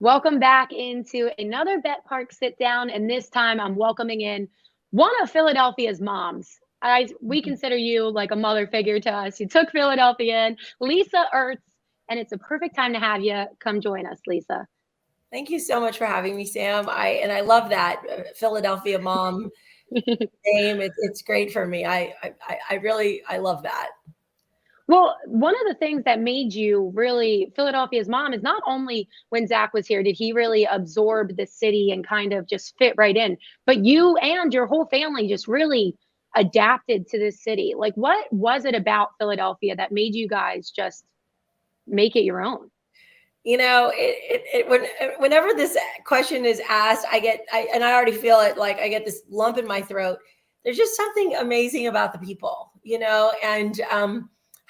Welcome back into another Bet Park sit down, and this time I'm welcoming in one of Philadelphia's moms. We consider you like a mother figure to us. You took Philadelphia in, Lisa Ertz, and it's a perfect time to have you come join us, Lisa. Thank you so much for having me, Sam. I love that Philadelphia mom name. It's great for me. I love that. Well, one of the things that made you really Philadelphia's mom is not only when Zach was here, did he really absorb the city and kind of just fit right in, but you and your whole family just really adapted to this city. Like, what was it about Philadelphia that made you guys just make it your own? Whenever this question is asked, and I already feel it, like I get this lump in my throat. There's just something amazing about the people, and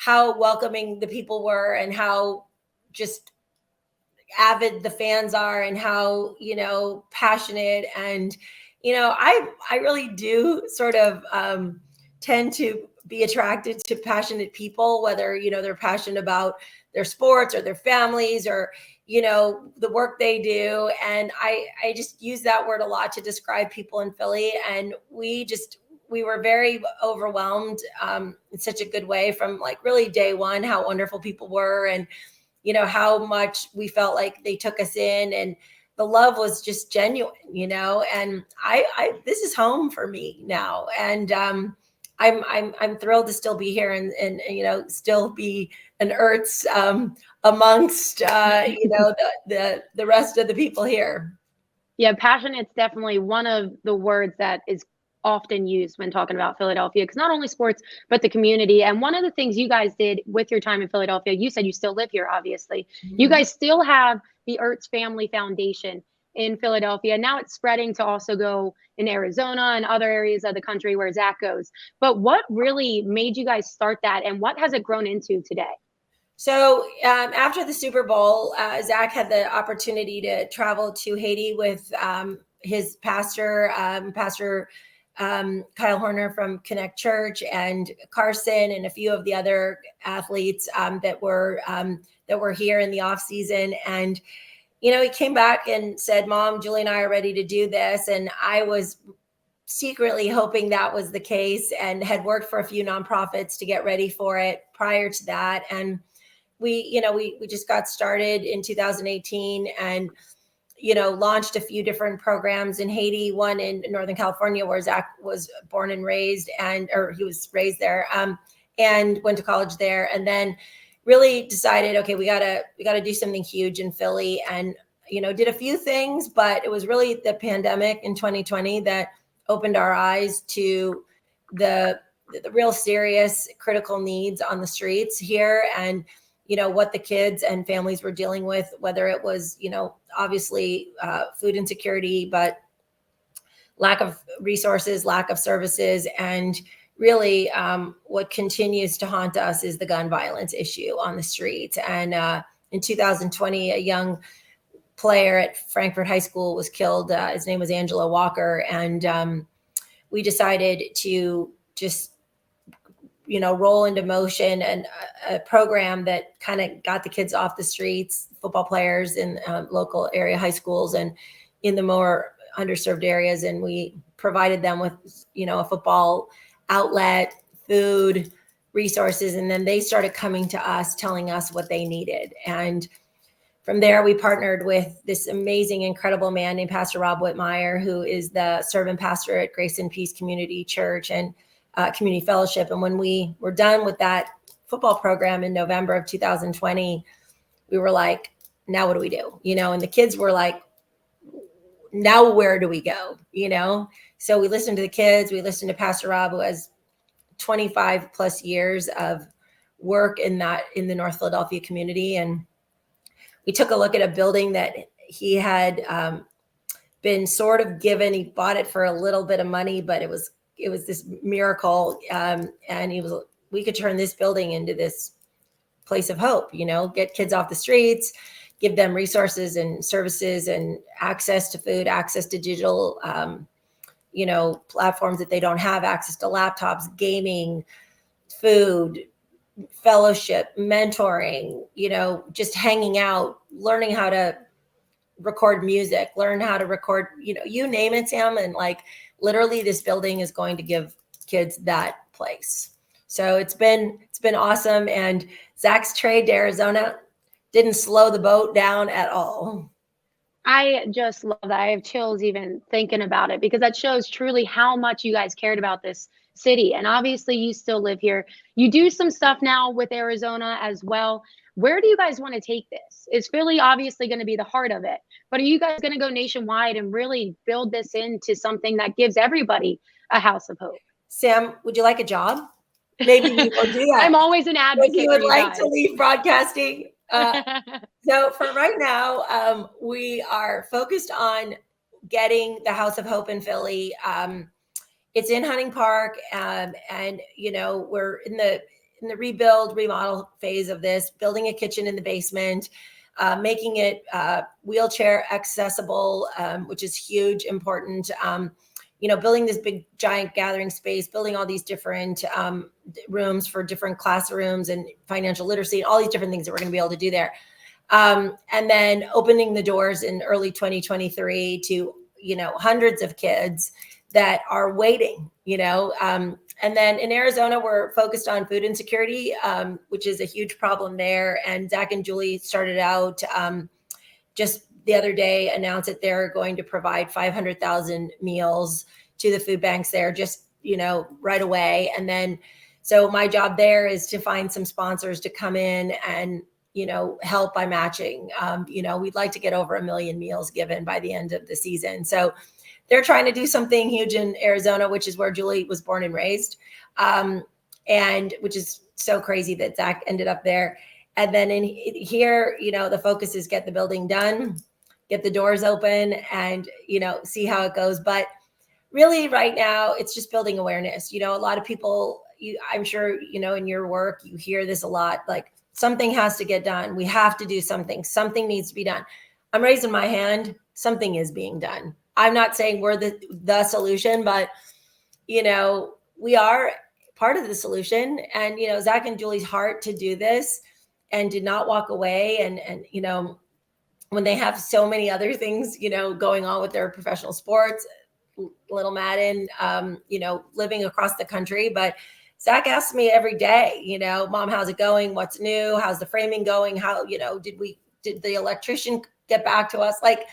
how welcoming the people were, and how just avid the fans are, and how passionate. And I really do sort of tend to be attracted to passionate people, whether they're passionate about their sports or their families, or the work they do. And I just use that word a lot to describe people in Philly. And we were very overwhelmed in such a good way from like really day one, how wonderful people were, and how much we felt like they took us in, and the love was just genuine. And I this is home for me now. And I'm thrilled to still be here, and still be an Ertz amongst the rest of the people here. Yeah, passionate's definitely one of the words that is often used when talking about Philadelphia, because not only sports, but the community. And one of the things you guys did with your time in Philadelphia, you said you still live here, obviously. You guys still have the Ertz Family Foundation in Philadelphia. Now it's spreading to also go in Arizona and other areas of the country where Zach goes. But what really made you guys start that, and what has it grown into today? So after the Super Bowl, Zach had the opportunity to travel to Haiti with his pastor, Pastor Kyle Horner from Connect Church, and Carson, and a few of the other athletes that were here in the off season. And he came back and said, "Mom, Julie and I are ready to do this." And I was secretly hoping that was the case, and had worked for a few nonprofits to get ready for it prior to that. And we just got started in 2018, and launched a few different programs in Haiti, one in Northern California where Zach was born and raised, or he was raised there, and went to college there. And then really decided, okay, we gotta do something huge in Philly, and did a few things, but it was really the pandemic in 2020 that opened our eyes to the real serious critical needs on the streets here, and what the kids and families were dealing with, whether it was, obviously food insecurity, but lack of resources, lack of services. And really what continues to haunt us is the gun violence issue on the streets. And in 2020, a young player at Frankfurt High School was killed. His name was Angelo Walker. And we decided to just roll into motion and a program that kind of got the kids off the streets, football players in local area high schools and in the more underserved areas. And we provided them with, a football outlet, food, resources. And then they started coming to us, telling us what they needed. And from there, we partnered with this amazing, incredible man named Pastor Rob Whitmire, who is the servant pastor at Grace and Peace Community Church and Community Fellowship. And when we were done with that football program in November of 2020, we were like, now what do we do? And the kids were like, now where do we go? So we listened to the kids. We listened to Pastor Rob, who has 25 plus years of work in the North Philadelphia community. And we took a look at a building that he had been sort of given. He bought it for a little bit of money, but it was this miracle. And we could turn this building into this place of hope, get kids off the streets, give them resources and services and access to food, access to digital, platforms that they don't have, access to laptops, gaming, food, fellowship, mentoring, just hanging out, learning how to record music, learn how to record, you name it, Sam. And like literally this building is going to give kids that place. So it's been awesome. And Zach's trade to Arizona didn't slow the boat down at all. I just love that. I have chills even thinking about it, because that shows truly how much you guys cared about this city. And obviously you still live here. You do some stuff now with Arizona as well. Where do you guys want to take this? Is Philly obviously going to be the heart of it, but are you guys going to go nationwide and really build this into something that gives everybody a house of hope? Sam, would you like a job? Maybe we will do that. I'm always an advocate. If you would like guys to leave broadcasting. So for right now, we are focused on getting the House of Hope in Philly. It's in Hunting Park, and we're in the rebuild, remodel phase of this, building a kitchen in the basement, making it wheelchair accessible, which is huge, important. Building this big giant gathering space, building all these different rooms for different classrooms and financial literacy, and all these different things that we're going to be able to do there. And then opening the doors in early 2023 to, hundreds of kids that are waiting, and then in Arizona, we're focused on food insecurity, which is a huge problem there. And Zach and Julie started out just the other day, announced that they're going to provide 500,000 meals to the food banks there just, right away. And then, so my job there is to find some sponsors to come in and, help by matching. We'd like to get over 1 million meals given by the end of the season. So they're trying to do something huge in Arizona, which is where Julie was born and raised, and which is so crazy that Zach ended up there. And then in here, the focus is get the building done, get the doors open, and, see how it goes. But really right now, it's just building awareness. A lot of people, I'm sure, in your work, you hear this a lot, like something has to get done. We have to do something. Something needs to be done. I'm raising my hand. Something is being done. I'm not saying we're the solution, but, we are part of the solution. And, Zach and Julie's heart to do this and did not walk away. And when they have so many other things, going on with their professional sports, little Madden, living across the country. But Zach asks me every day, Mom, how's it going? What's new? How's the framing going? How, did the electrician get back to us? Like,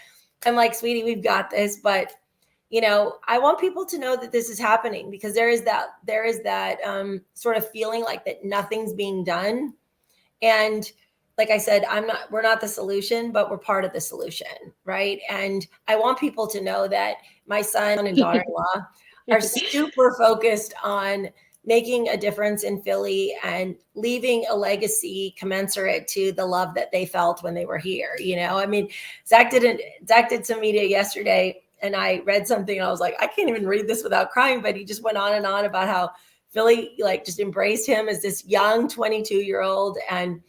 I'm like, sweetie, we've got this. But, I want people to know that this is happening, because there is that sort of feeling like that nothing's being done. And like I said, we're not the solution, but we're part of the solution. Right. And I want people to know that my son and daughter-in-law are super focused on making a difference in Philly and leaving a legacy commensurate to the love that they felt when they were here. Zach did some media yesterday, and I read something and I was like, I can't even read this without crying, but he just went on and on about how Philly just embraced him as this young 22-year-old and,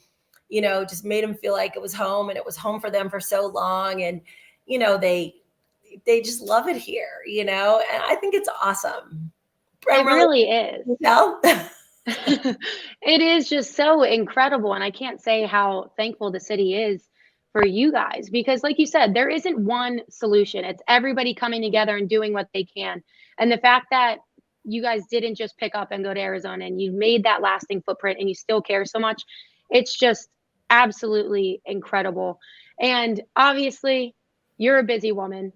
just made him feel like it was home, and it was home for them for so long. And, they just love it here, and I think it's awesome. It really is. It is just so incredible. And I can't say how thankful the city is for you guys, because like you said, there isn't one solution. It's everybody coming together and doing what they can. And the fact that you guys didn't just pick up and go to Arizona, and you made that lasting footprint, and you still care so much, it's just absolutely incredible. And obviously, you're a busy woman.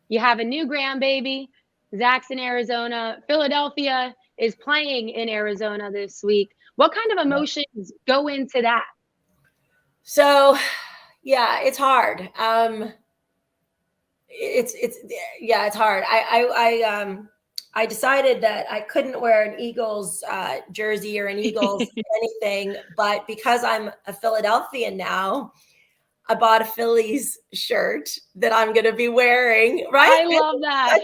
You have a new grandbaby. Zach's in Arizona. Philadelphia is playing in Arizona this week. What kind of emotions go into that? So, yeah, it's hard. It's hard. I decided that I couldn't wear an Eagles jersey or an Eagles anything, but because I'm a Philadelphian now, I bought a Phillies shirt that I'm going to be wearing. Right? I love that.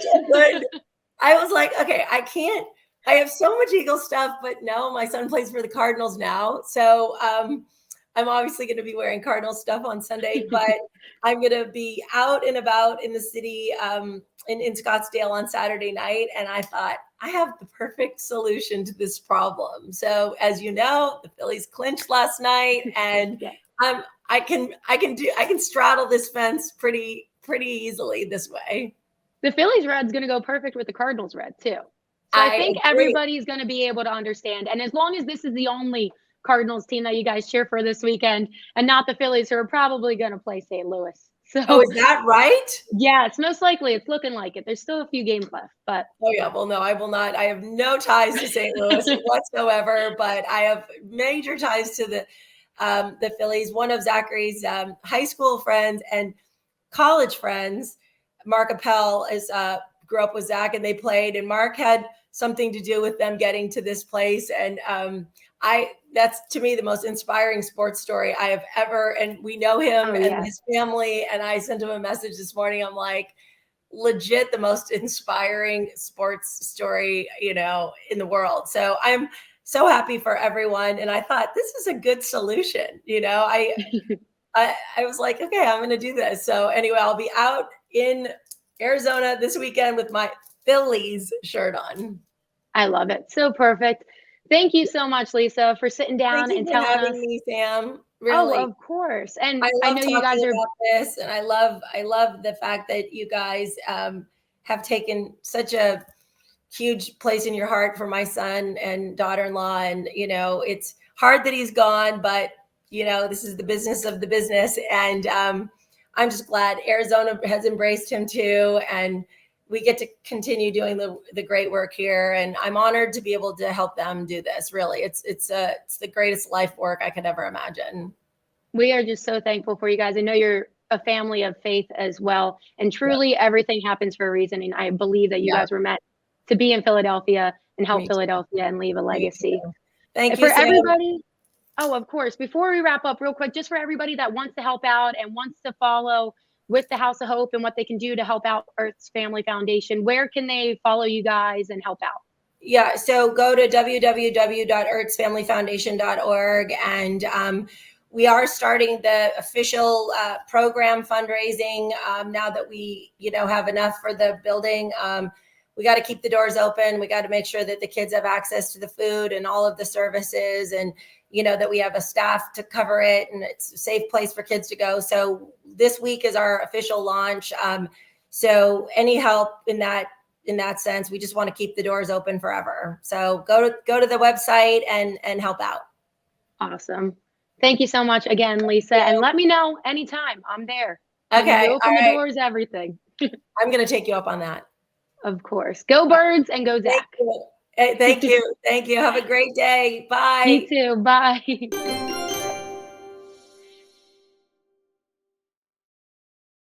I was like, okay, I have so much Eagles stuff, but no, my son plays for the Cardinals now. So I'm obviously going to be wearing Cardinals stuff on Sunday, but I'm going to be out and about in the city in Scottsdale on Saturday night. And I thought, I have the perfect solution to this problem. So as you know, the Phillies clinched last night, and I can straddle this fence pretty easily this way. The Phillies red's going to go perfect with the Cardinals red too. So I think everybody's going to be able to understand. And as long as this is the only Cardinals team that you guys cheer for this weekend and not the Phillies, who are probably going to play St. Louis. So, oh, is that right? Yeah, it's most likely. It's looking like it. There's still a few games left, but. Oh yeah, well, no, I will not. I have no ties to St. Louis whatsoever, but I have major ties to the Phillies. One of Zachary's high school friends and college friends, Mark Appel, grew up with Zach, and they played, and Mark had something to do with them getting to this place. And that's to me the most inspiring sports story I have ever. And we know him and his family. And I sent him a message this morning. I'm like, legit the most inspiring sports story, in the world. So I'm so happy for everyone. And I thought this is a good solution. I was like, okay, I'm going to do this. So anyway, I'll be out in Arizona this weekend with my Phillies shirt on. I love it. So perfect. Thank you so much, Lisa, for sitting down and telling us. Thank you for having me, Sam. Really. Oh, of course. And I know you guys are about this, and I love the fact that you guys have taken such a huge place in your heart for my son and daughter-in-law. And it's hard that he's gone, but this is the business of the business, and I'm just glad Arizona has embraced him too, and we get to continue doing the great work here. And I'm honored to be able to help them do this. Really, it's the greatest life work I could ever imagine. We are just so thankful for you guys. I know you're a family of faith as well, and truly everything happens for a reason. And I believe that you guys were meant to be in Philadelphia and help Philadelphia and leave a legacy. Thank you, for everybody. Oh, of course. Before we wrap up real quick, just for everybody that wants to help out and wants to follow with the House of Hope and what they can do to help out Ertz Family Foundation, where can they follow you guys and help out? Yeah, so go to www.ertzfamilyfoundation.org, and we are starting the official program fundraising now that we have enough for the building. We got to keep the doors open. We got to make sure that the kids have access to the food and all of the services, and that we have a staff to cover it, and it's a safe place for kids to go. So this week is our official launch. So any help in that sense, we just want to keep the doors open forever. So go to the website and help out. Awesome. Thank you so much again, Lisa. And let me know anytime. I'm there. Okay. Open the doors, everything. I'm going to take you up on that. Of course. Go Birds and go Zach. Thank you. Thank you. Have a great day. Bye. You too. Bye.